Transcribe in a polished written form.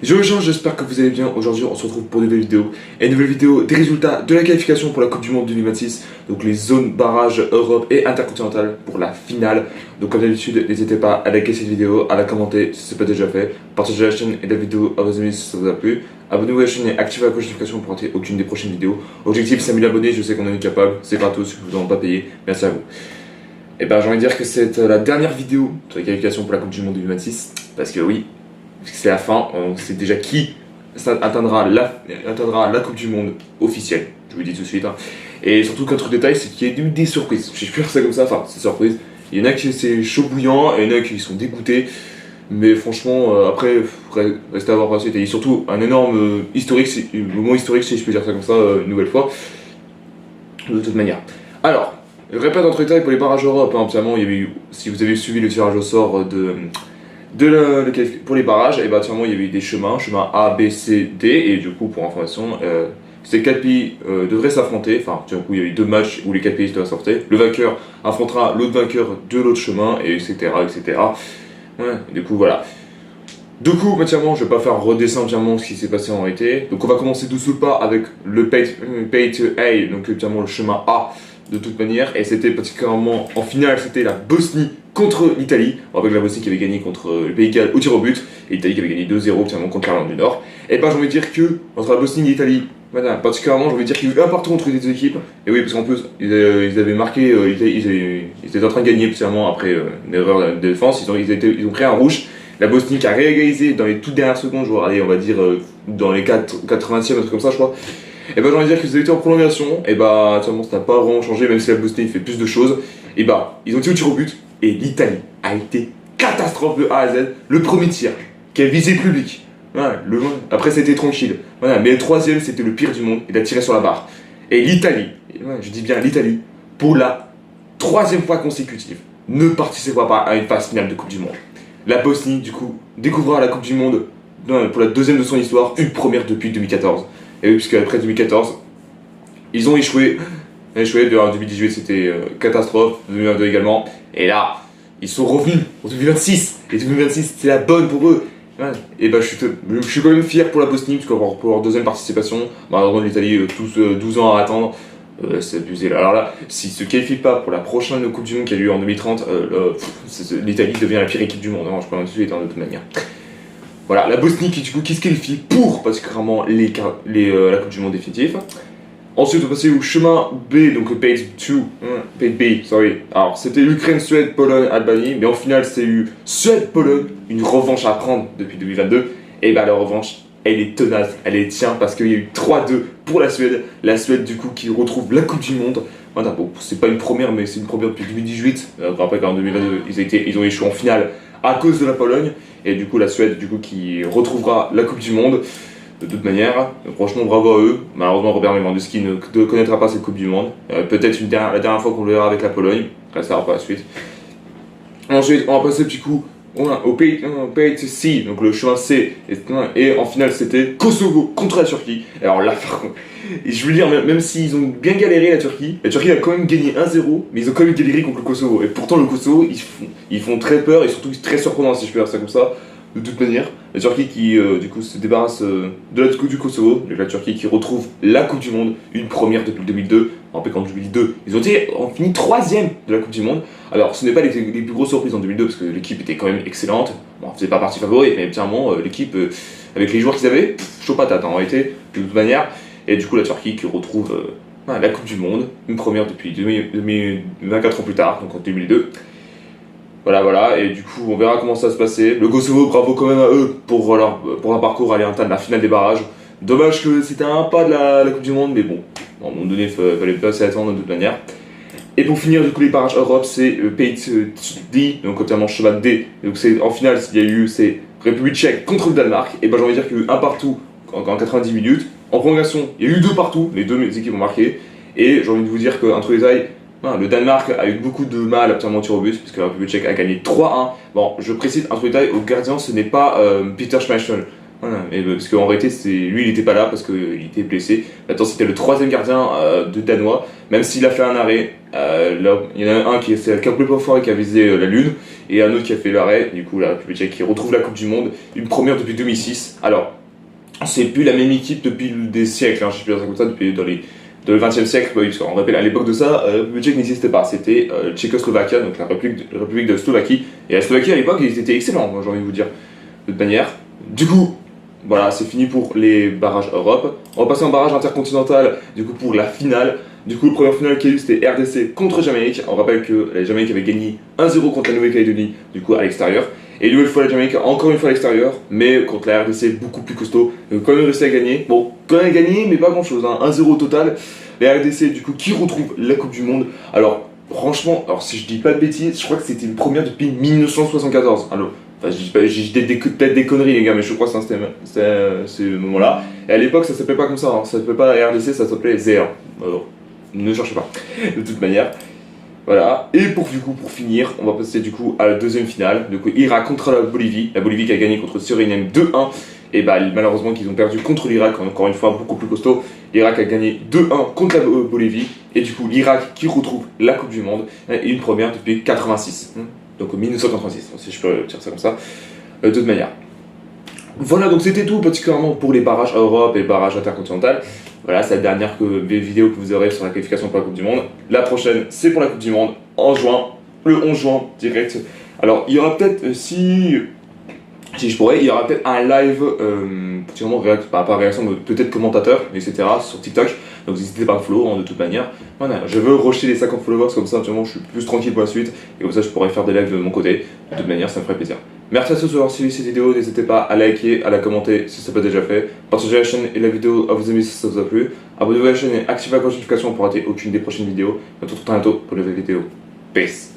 Yo les gens, j'espère que vous allez bien. Aujourd'hui, on se retrouve pour une nouvelle vidéo. Et une nouvelle vidéo des résultats de la qualification pour la Coupe du Monde 2026. Donc les zones barrages Europe et intercontinentale pour la finale. Donc comme d'habitude, n'hésitez pas à liker cette vidéo, à la commenter si ce n'est pas déjà fait. Partagez la chaîne et la vidéo à vos amis si ça vous a plu. Abonnez-vous à la chaîne et activez la cloche de notification pour rater aucune des prochaines vidéos. Objectif 5000 abonnés, je sais qu'on en est capable. C'est gratos, vous n'en pas payé. Merci à vous. Et ben j'ai envie de dire que c'est la dernière vidéo sur la qualification pour la Coupe du Monde 2026. Parce que oui, c'est la fin, on sait déjà qui atteindra la Coupe du Monde officielle, je vous le dis tout de suite. Hein. Et surtout qu'autre détail, c'est qu'il y a eu des surprises. Je vais faire ça comme ça, enfin, c'est surprise. Il y en a qui c'est chaud bouillant, et il y en a qui sont dégoûtés. Mais franchement, après, restez à voir par la suite. Et surtout, un énorme moment historique, si je peux dire ça comme ça, une nouvelle fois. De toute manière. Alors, je répète entre détails pour les barrages Europe. Hein, il y avait eu, si vous avez suivi le tirage au sort pour les barrages, et bah il y avait eu des chemins A, B, C, D, et du coup pour information, ces 4 pays devraient s'affronter, enfin du coup il y a eu 2 matchs où les 4 pays doivent s'affronter, le vainqueur affrontera l'autre vainqueur de l'autre chemin, et etc. etc. Ouais, du coup voilà. Du coup, je vais pas faire redescendre ce qui s'est passé en réalité. Donc on va commencer de ce pas avec le Pay to A, donc le chemin A de toute manière, et c'était particulièrement en finale, c'était la Bosnie contre l'Italie. On rappelle que la Bosnie qui avait gagné contre le Pays de Galles au tir au but, et l'Italie qui avait gagné 2-0 contre l'Irlande du Nord. Et ben j'ai envie de dire que entre la Bosnie et l'Italie, particulièrement j'ai envie de dire qu'il y a eu un partout entre les deux équipes. Et oui, parce qu'en plus ils avaient marqué, ils étaient en train de gagner particulièrement après une erreur de défense, ils ont pris un rouge. La Bosnie qui a réégalisé dans les toutes dernières secondes, allez, on va dire dans les 80e, un truc comme ça je crois. Et bah j'ai envie de dire qu'ils ont été en prolongation, et bah ça n'a pas vraiment changé, même si la Bosnie fait plus de choses. Et bah ils ont été au tir au but, et l'Italie a été catastrophe de A à Z. Le premier tir, qui a visé le public, voilà, après c'était tranquille, voilà, mais le troisième c'était le pire du monde, il a tiré sur la barre. Et l'Italie, je dis bien l'Italie, pour la 3e fois consécutive, ne participera pas à une phase finale de Coupe du Monde. La Bosnie, du coup, découvrira la Coupe du Monde pour la 2e de son histoire, une première depuis 2014. Et oui, puisque après 2014, ils ont échoué. En 2018, c'était catastrophe, 2022 également. Et là, ils sont revenus en 2026. Et 2026, c'était la bonne pour eux. Ouais. Et bah, je suis quand même fier pour la Bosnie, parce que pour leur 2e participation, malheureusement, l'Italie, tous 12 ans à attendre. C'est abusé là. Alors là, s'ils se qualifient pas pour la prochaine Coupe du Monde qui a lieu en 2030, l'Italie devient la pire équipe du monde. Non, je peux en dessus, de toute manière. Voilà, la Bosnie qui se qualifie pour particulièrement la Coupe du Monde définitive. Ensuite, on va passer au chemin B, donc le Pays B, sorry. Alors, c'était Ukraine, Suède, Pologne, Albanie, mais en finale, c'est eu Suède-Pologne, une revanche à prendre depuis 2022. Et bah, la revanche, elle est tenace, elle est tient, parce qu'il y a eu 3-2 pour la Suède. La Suède, du coup, qui retrouve la Coupe du Monde. Voilà, bon, c'est pas une première, mais c'est une première depuis 2018. Je rappelle qu'en 2022, ils ont échoué en finale à cause de la Pologne. Et du coup, la Suède, qui retrouvera la Coupe du Monde. De toute manière, franchement, bravo à eux. Malheureusement, Robert Lewandowski ne connaîtra pas cette Coupe du Monde. Peut-être la dernière fois qu'on le verra avec la Pologne. Restera pas la suite. Ensuite, on va passer au pays C, donc le chemin C. Et en finale, c'était Kosovo contre la Turquie. Alors là, par contre, je veux dire, même s'ils ont bien galéré la Turquie a quand même gagné 1-0, mais ils ont quand même galéré contre le Kosovo. Et pourtant, le Kosovo, ils font très peur et surtout très surprenant, si je peux dire ça comme ça. De toute manière, la Turquie qui se débarrasse du Kosovo, la Turquie qui retrouve la Coupe du Monde, une première depuis 2002. En rappelle qu'en 2002, ils ont fini 3e de la Coupe du Monde. Alors ce n'est pas les plus grosses surprises en 2002 parce que l'équipe était quand même excellente. Bon, c'est pas partie favorite, mais clairement l'équipe avec les joueurs qu'ils avaient, chaud patate en réalité, de toute manière. Et du coup la Turquie qui retrouve la Coupe du Monde, une première depuis 24 ans plus tard, donc en 2002. Voilà, et du coup on verra comment ça va se passer. Le Kosovo, bravo quand même à eux pour un parcours aller atteindre la finale des barrages. Dommage que c'était un pas de la Coupe du Monde, mais bon, à un moment donné, il fallait pas s'y attendre de toute manière. Et pour finir, du coup, les barrages Europe, c'est Pays D, donc notamment chemin D. Donc en finale, il y a eu République tchèque contre le Danemark. Et ben j'ai envie de dire qu'il y a eu un partout en 90 minutes. En prolongation, il y a eu 2 partout, les 2 équipes ont marqué. Et j'ai envie de vous dire qu'entre les ailes, le Danemark a eu beaucoup de mal à tir au but, puisque la République tchèque a gagné 3-1. Bon, je précise un truc détail, au gardien, ce n'est pas Peter Schmeichel. Voilà. Et, parce qu'en réalité, lui, il n'était pas là parce qu'il était blessé. Maintenant, c'était le troisième gardien de Danois, même s'il a fait un arrêt. Là, il y en a un qui est un peu plus fort et qui a visé la Lune, et un autre qui a fait l'arrêt. Du coup, la République tchèque qui retrouve la Coupe du Monde, une première depuis 2006. Alors, c'est plus la même équipe depuis des siècles, hein, je sais plus comme ça, depuis dans le XXe siècle, oui, parce qu'on rappelle à l'époque de ça, la République tchèque n'existait pas, c'était Tchécoslovaquie, donc la République de Slovaquie. Et la Slovaquie à l'époque, ils étaient excellents, j'ai envie de vous dire, de toute manière. Du coup, voilà, c'est fini pour les barrages Europe. On va passer en barrage intercontinental, du coup pour la finale. Du coup, le premier finale qu'il y a eu, c'était RDC contre Jamaïque. On rappelle que la Jamaïque avait gagné 1-0 contre la Nouvelle-Calédonie, du coup à l'extérieur. Et une nouvelle fois la Jamaïque, encore une fois à l'extérieur, mais contre la RDC beaucoup plus costaud. Donc quand même réussi à gagner. Bon, quand même gagné, mais pas grand chose, hein. 1-0 au total. La RDC, du coup, qui retrouve la Coupe du Monde. Alors, franchement, si je dis pas de bêtises, je crois que c'était une première depuis 1974. Alors, enfin, je dis peut-être des conneries, les gars, mais je crois que c'était ce moment-là. Et à l'époque, ça s'appelait pas comme ça, hein. Ça s'appelait pas la RDC, ça s'appelait ZR. Alors, ne cherchez pas, de toute manière. Voilà, et pour finir, on va passer du coup à la deuxième finale. Du coup, Irak contre la Bolivie. La Bolivie qui a gagné contre Suriname 2-1. Et bah, malheureusement, qu'ils ont perdu contre l'Irak, encore une fois beaucoup plus costaud. L'Irak a gagné 2-1 contre la Bolivie. Et du coup, l'Irak qui retrouve la Coupe du Monde. Et une première depuis 86. Donc 1986, si je peux dire ça comme ça. De toute manière. Voilà, donc c'était tout particulièrement pour les barrages Europe et les barrages intercontinental. Voilà, c'est la dernière vidéo que vous aurez sur la qualification pour la Coupe du Monde. La prochaine, c'est pour la Coupe du Monde, en juin, le 11 juin, direct. Alors, il y aura peut-être, si je pourrais, il y aura peut-être un live, particulièrement pas réaction, mais peut-être commentateur, etc., sur TikTok. Donc n'hésitez pas à follow, de toute manière. Voilà, je veux rusher les 50 followers, comme ça, actuellement, je suis plus tranquille pour la suite. Et comme ça, je pourrais faire des lives de mon côté. De toute manière, ça me ferait plaisir. Merci à ceux d'avoir suivi cette vidéo, n'hésitez pas à liker, à la commenter si ce n'est pas déjà fait. Partagez la chaîne et la vidéo à vos amis si ça vous a plu. Abonnez-vous à la chaîne et activez la notification pour rater aucune des prochaines vidéos. On se retrouve très bientôt pour une nouvelle vidéo. Peace.